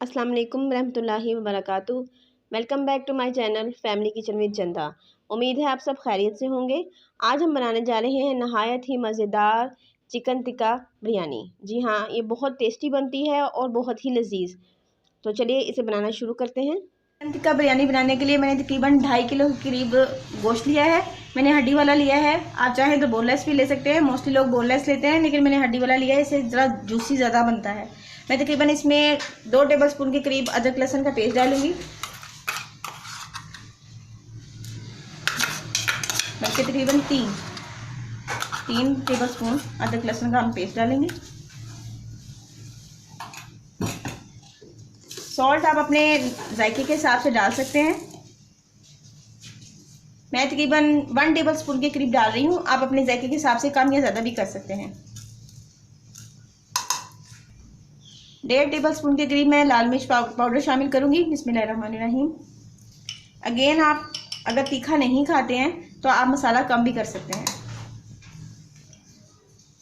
अस्सलाम वालेकुम रहमतुल्लाहि व बरकातुहू। Welcome back to my channel family kitchen with Chanda. उम्मीद है आप सब खैरियत से होंगे। आज हम बनाने जा रहे हैं नहायत ही मज़ेदार चिकन टिक्का बिरयानी। जी हाँ, ये बहुत टेस्टी बनती है और बहुत ही लजीज। तो चलिए इसे बनाना शुरू करते हैं। चिकन टिक्का बिरयानी बनाने के लिए मैंने तकरीबन 2.5 किलो के करीब गोश्त लिया है। मैंने हड्डी वाला लिया है, आप चाहें तो बोनलेस भी ले सकते हैं। मोस्टली लोग बोनलेस लेते हैं, लेकिन मैंने हड्डी वाला लिया है, इससे ज़रा जूसी ज़्यादा बनता है। मैं तकरीबन इसमें 2 टेबलस्पून के करीब अदरक लहसुन का पेस्ट डालूंगी, बल्कि तकरीबन तीन टेबलस्पून अदरक लहसुन का हम पेस्ट डालेंगे। सॉल्ट आप अपने जायके के हिसाब से डाल सकते हैं। मैं तकरीबन 1 टेबलस्पून के करीब डाल रही हूँ, आप अपने जायके के हिसाब से कम या ज़्यादा भी कर सकते हैं। 1.5 टेबलस्पून के करीब मैं लाल मिर्च पाउडर शामिल करूँगी। बिस्मिल्लाहिर्रहमानिर्रहीम। अगेन, आप अगर तीखा नहीं खाते हैं तो आप मसाला कम भी कर सकते हैं।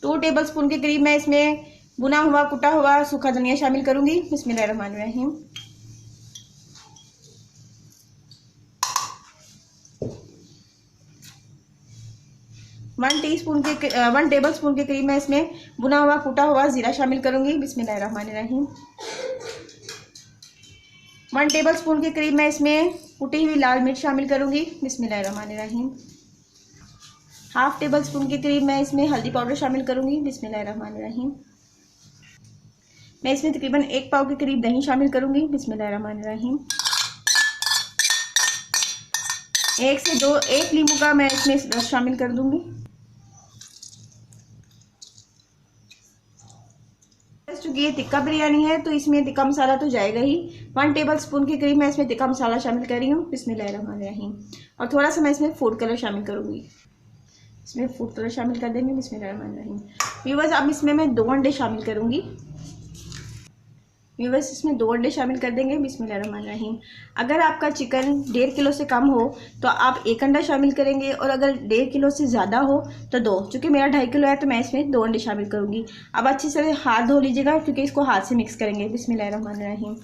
2 टेबलस्पून के करीब मैं इसमें भुना हुआ कुटा हुआ सूखा धनिया शामिल करूँगी। बिस्मिल्लाहिर्रहमानिर्रहीम। 1 टेबलस्पून के करीब मैं इसमें भुना हुआ कुटा हुआ ज़ीरा शामिल करूँगी। बिस्मिल्लाहिर्रहमानिर्रहीम। 1 टेबलस्पून के करीब मैं इसमें कुटी हुई लाल मिर्च शामिल करूँगी। बिस्मिल्लाहिर्रहमानिर्रहीम। 1/2 टेबलस्पून के करीब मैं इसमें हल्दी पाउडर शामिल करूँगी। बिस्मिल्लाहिर्रहमानिर्रहीम। मैं इसमें तकरीबन 1 पाव के करीब दही शामिल करूँगी। बिस्मिल्लाहिर्रहमानिर्रहीम। 1 नींबू का मैं इसमें रस शामिल कर दूँगी। चूँकि ये टिक्का बिरयानी है तो इसमें टिक्का मसाला तो जाएगा ही। 1 टेबलस्पून के करीब मैं इसमें टिक्का मसाला शामिल कर रही हूँ। बिस्मिल्लाहिर्रहमानिर्रहीम। और थोड़ा सा मैं इसमें फूड कलर शामिल करूँगी। इसमें फूड कलर शामिल कर देंगे। बिस्मिल्लाहिर्रहमानिर्रहीम। व्यूअर्स, अब इसमें मैं 2 अंडे शामिल करूँगी। व्यूअर्स, इसमें 2 अंडे शामिल कर देंगे। बिस्मिल्लाहिर्रहमानिर्रहीम। अगर आपका चिकन 1.5 किलो से कम हो तो आप 1 अंडा शामिल करेंगे, और अगर 1.5 किलो से ज़्यादा हो तो 2। चूँकि मेरा 2.5 किलो है तो मैं इसमें 2 अंडे शामिल करूँगी। अब अच्छी से हाथ धो लीजिएगा, क्योंकि इसको हाथ से मिक्स करेंगे। बिस्मिल्लाहिर्रहमानिर्रहीम।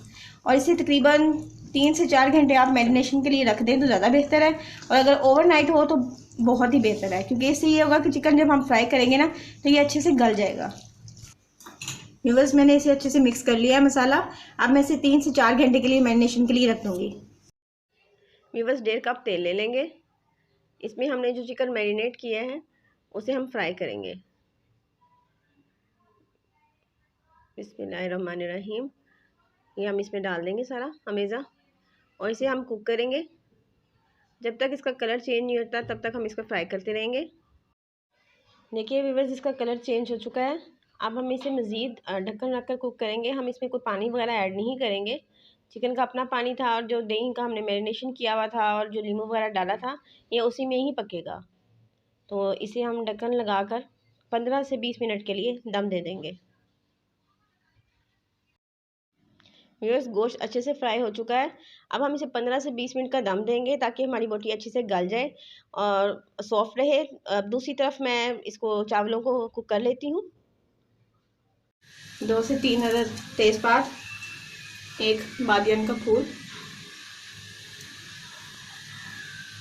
और इसे तकरीबन 3 से 4 घंटे आप मैरिनेशन के लिए रख दें तो ज़्यादा बेहतर है, और अगर ओवरनाइट हो तो बहुत ही बेहतर है, क्योंकि इससे ये होगा कि चिकन जब हम फ्राई करेंगे ना तो ये अच्छे से गल जाएगा। व्यूअर्स, मैंने इसे अच्छे से मिक्स कर लिया है मसाला। अब मैं इसे 3 से 4 घंटे के लिए मैरिनेशन के लिए रख दूँगी। व्यूअर्स, 1.5 कप तेल ले लेंगे। इसमें हमने जो चिकन मैरिनेट किया है उसे हम फ्राई करेंगे। बिस्मिल्लाहिर्रहमानिर्रहीम। ये हम इसमें डाल देंगे सारा हमेज़ा, और इसे हम कुक करेंगे। जब तक इसका कलर चेंज नहीं होता तब तक हम इसको फ्राई करते रहेंगे। देखिए व्यूअर्स, इसका कलर चेंज हो चुका है। अब हम इसे मज़ीद ढक्कन रख कर कुक करेंगे। हम इसमें कोई पानी वगैरह ऐड नहीं करेंगे। चिकन का अपना पानी था, और जो दही का हमने मैरिनेशन किया हुआ था और जो नींबू वगैरह डाला था, ये उसी में ही पकेगा। तो इसे हम ढक्कन लगाकर 15 से 20 मिनट के लिए दम दे देंगे। व्यूअर्स, गोश्त अच्छे से फ्राई हो चुका है। अब हम इसे 15 से 20 मिनट का दम देंगे ताकि हमारी बोटी अच्छे से गल जाए और सॉफ्ट रहे। दूसरी तरफ मैं इसको चावलों को कुक कर लेती हूँ। 2 से 3 अदद तेज़पात, 1 बादियन का फूल,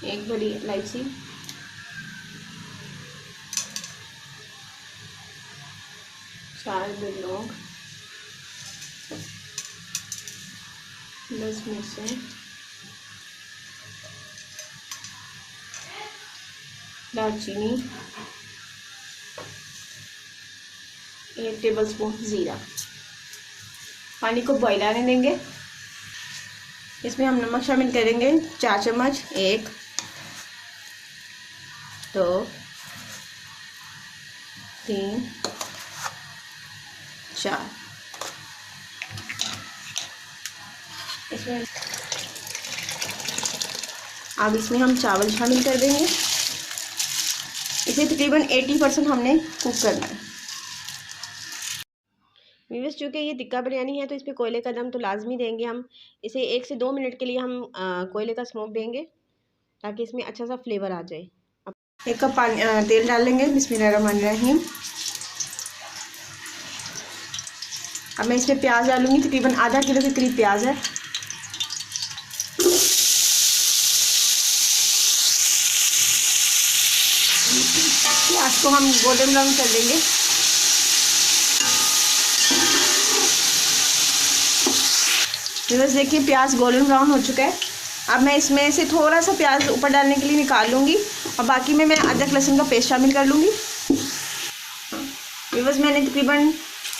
1 बड़ी इलायची, 4 बड़े लौंग, 10 मिर्चें, दालचीनी, 1 टेबलस्पून ज़ीरा। पानी को बॉयल आने देंगे। इसमें हम नमक शामिल करेंगे 4 चम्मच। 1 2 3 4। इसमें अब इसमें हम चावल शामिल कर देंगे। इसे तकरीबन 80% हमने कुक करना है। व्यूअर्स, चूँकि ये टिक्का बिरयानी है तो इस पर कोयले का दम तो लाजमी देंगे हम। इसे 1 से 2 मिनट के लिए हम कोयले का स्मोक देंगे ताकि इसमें अच्छा सा फ्लेवर आ जाए। 1 कप तेल डाल लेंगे। बिस्मिल्लाहिर्रहमानिर्रहीम। अब मैं इसमें प्याज डालूँगी, तकरीबन आधा किलो के करीब प्याज है। प्याज को हम गोल्डन ब्राउन कर लेंगे। बस देखिए प्याज गोल्डन ब्राउन हो चुका है। अब मैं इसमें से थोड़ा सा प्याज ऊपर डालने के लिए निकाल लूँगी और बाकी में मैं अदरक लहसुन का पेस्ट शामिल कर लूँगी। बस मैंने तकरीबन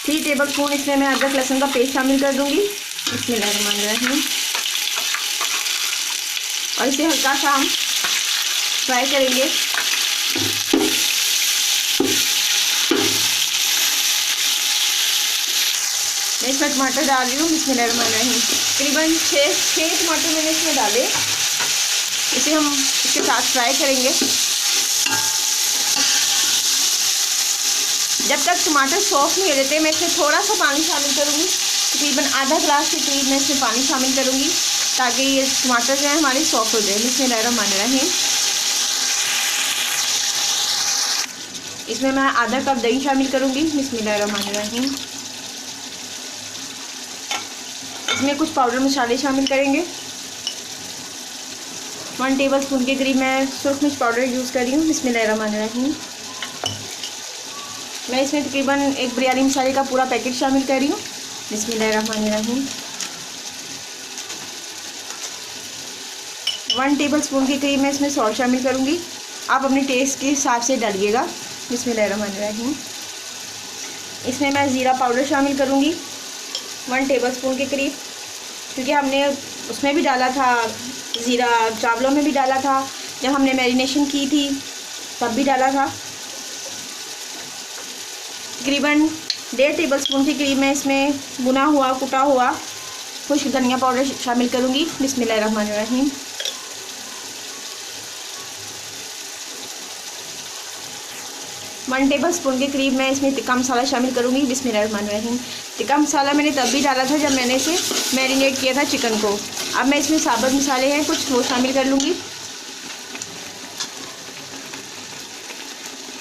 3 टेबल स्पून इसमें मैं अदरक लहसुन का पेस्ट शामिल कर दूँगी। बिस्मिल्लाहिर्रहमानिर्रहीम। और इसे हल्का सा हम फ्राई करेंगे। मैं इसमें टमाटर डाल रही हूँ। बिस्मिल्लाहिर्रहमानिर्रहीम। तकरीबन 6 टमाटर मैंने इसमें डाले। इसे हम इसके साथ फ्राई करेंगे। जब तक टमाटर सॉफ्ट नहीं हो जाते मैं इसमें थोड़ा सा पानी शामिल करूँगी। तकरीबन आधा गिलास के करीब मैं इसमें पानी शामिल करूँगी ताकि ये टमाटर जो है हमारे सॉफ्ट हो जाए। बिस्मिल्लाहिर्रहमानिर्रहीम। इसमें मैं आधा कप दही शामिल करूँगी। बिस्मिल्लाहिर्रहमानिर्रहीम। इसमें कुछ पाउडर मसाले शामिल करेंगे। 1 टेबल स्पून के करीब मैं सुरख मिर्च पाउडर यूज़ कर रही हूँ। बिस्मिल्लाहिर्रहमानिर्रहीम। मैं इसमें तकरीबन एक बिरयानी मसाले का पूरा पैकेट शामिल कर रही हूँ। बिस्मिल्लाहिर्रहमानिर्रहीम। 1 टेबल स्पून के करीब मैं इसमें सॉल्ट शामिल करूँगी। आप अपने टेस्ट के हिसाब से डालिएगा। बिस्मिल्लाहिर्रहमानिर्रहीम। इसमें मैं ज़ीरा पाउडर शामिल करूँगी 1 टेबल स्पून के करीब, क्योंकि हमने उसमें भी डाला था, ज़ीरा चावलों में भी डाला था, जब हमने मैरिनेशन की थी तब भी डाला था। तकरीबन 1.5 टेबल स्पून के करीब मैं इसमें भुना हुआ कुटा हुआ खुश्क धनिया पाउडर शामिल करूँगी। बिस्मिल्लाहिर्रहमानिर्रहीम। वन टेबल स्पून के करीब मैं इसमें टिक्का मसाला शामिल करूँगी। बिस्मिल्लाहिर्रहमानिर्रहीम। टिक्का मसाला मैंने तब भी डाला था जब मैंने इसे मैरिनेट किया था चिकन को। अब मैं इसमें साबुत मसाले हैं कुछ वो शामिल कर लूँगी।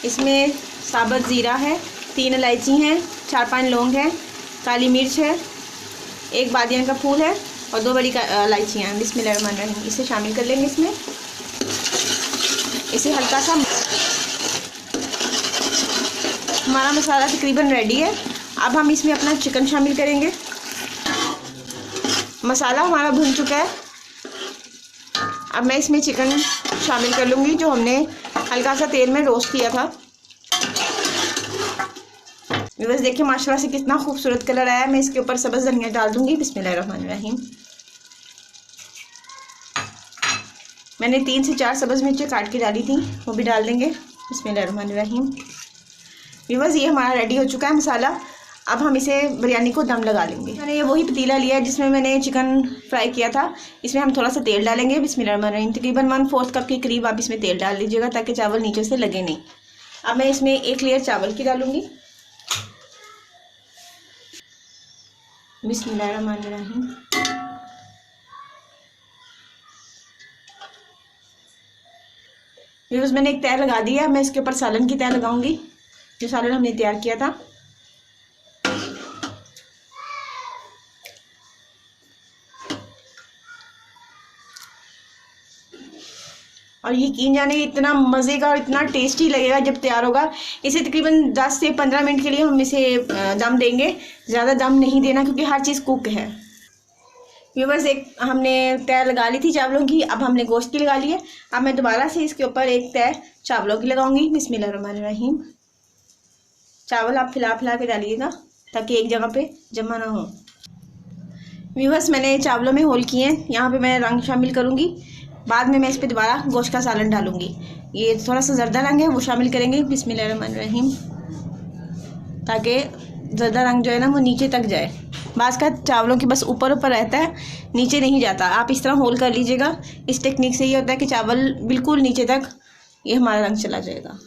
इसमें साबुत ज़ीरा है, 3 इलायची हैं, 4-5 लौंग हैं, काली मिर्च है, 1 बादियान का फूल है और 2 बड़ी इलायचियाँ हैं। बिस्मिल्लाहिर्रहमानिर्रहीम। इसे शामिल कर लेंगे इसमें। इसे हल्का सा, हमारा मसाला तकरीबन रेडी है। अब हम इसमें अपना चिकन शामिल करेंगे। मसाला हमारा भुन चुका है। अब मैं इसमें चिकन शामिल कर लूँगी जो हमने हल्का सा तेल में रोस्ट किया था। बस देखिए माशाल्लाह से कितना खूबसूरत कलर आया है। मैं इसके ऊपर सब्ज़ धनिया डाल दूँगी। बिस्मिल्लाहिर्रहमानिर्रहीम। मैंने 3 से 4 सब्ज़ मिर्चें काट के डाली थी, वो भी डाल देंगे। बिस्मिल्लाहिर्रहमानिर्रहीम। बस ये हमारा रेडी हो चुका है मसाला। अब हम इसे बिरयानी को दम लगा लेंगे। मैंने ये वही पतीला लिया है जिसमें मैंने चिकन फ्राई किया था। इसमें हम थोड़ा सा तेल डालेंगे। बिस्मिल्लाहिर्रहमानिर्रहीम। तकरीबन 1/4 कप के करीब आप इसमें तेल डाल लीजिएगा ताकि चावल नीचे से लगे नहीं। अब मैं इसमें 1 लेयर चावल की डालूँगी। बिस्मिल्लाहिर्रहमानिर्रहीम। बस मैंने एक तय लगा दिया। मैं इसके ऊपर सालन की तय लगाऊंगी, जो सालन हमने तैयार किया था। और यकीन जाने इतना मज़े का और इतना टेस्टी लगेगा जब तैयार होगा। इसे तकरीबन 10 से 15 मिनट के लिए हम इसे दम देंगे। ज़्यादा दम नहीं देना क्योंकि हर चीज़ कुक है। व्यूवर्स, एक हमने तय लगा ली थी चावलों की, अब हमने गोश्त की लगा ली है। अब मैं दोबारा से इसके ऊपर एक तय चावलों की लगाऊंगी। बिस्मिल्लाहिर्रहमानिर्रहीम। चावल आप फैला के डालिएगा ताकि एक जगह पे जमा ना हो। व्यूवर्स, मैंने चावलों में होल किए हैं। यहाँ पे मैं रंग शामिल करूँगी। बाद में मैं इस पर दोबारा गोश्त का सालन डालूँगी। ये थोड़ा सा ज़र्दा रंग है वो शामिल करेंगे। बिस्मिल्लाहिर्रहमानिर्रहीम। ताकि ज़र्दा रंग जो है ना वो नीचे तक जाए। बाज़ का चावलों के बस ऊपर रहता है, नीचे नहीं जाता। आप इस तरह होल कर लीजिएगा। इस टेक्निक से ये होता है कि चावल बिल्कुल नीचे तक ये हमारा रंग चला जाएगा।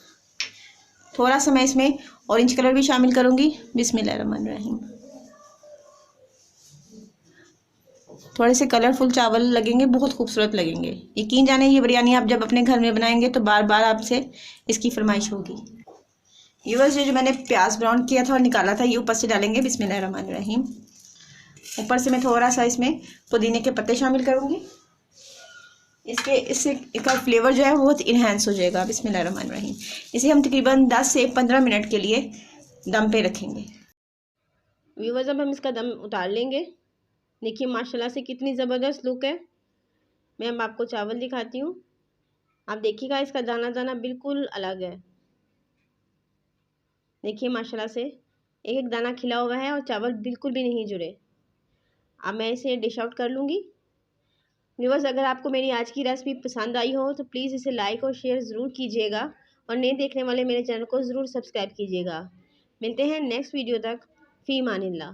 थोड़ा सा मैं इसमें ऑरेंज कलर भी शामिल करूँगी। बिस्मिल्लाहिर्रहमानिर्रहीम। थोड़े से कलरफुल चावल लगेंगे, बहुत खूबसूरत लगेंगे। यकीन जाने ये बिरयानी आप जब अपने घर में बनाएंगे तो बार बार आपसे इसकी फरमाइश होगी। व्यूअर्स जो मैंने प्याज ब्राउन किया था और निकाला था ये ऊपर से डालेंगे बिस्मिल्लाहिर्रहमानिर्रहीम। ऊपर से मैं थोड़ा सा इसमें पुदीने के पत्ते शामिल करूँगी। इससे इसका फ्लेवर जो है वो बहुत इन्हेंस हो जाएगा। बिस्मिल्लाहिर्रहमानिर्रहीम। इसे हम तकरीबन 10 से 15 मिनट के लिए दम पे रखेंगे। व्यूअर्स अब हम इसका दम उतार लेंगे। देखिए माशाल्लाह से कितनी ज़बरदस्त लुक है। मैं अब आपको चावल दिखाती हूँ। आप देखिएगा इसका दाना दाना बिल्कुल अलग है। देखिए माशाल्लाह से एक एक दाना खिला हुआ है और चावल बिल्कुल भी नहीं जुड़े। अब मैं इसे डिश आउट कर लूँगी। व्यूअर्स अगर आपको मेरी आज की रेसिपी पसंद आई हो तो प्लीज़ इसे लाइक और शेयर ज़रूर कीजिएगा और नए देखने वाले मेरे चैनल को ज़रूर सब्सक्राइब कीजिएगा। मिलते हैं नेक्स्ट वीडियो तक। फ़ी अमानिल्लाह।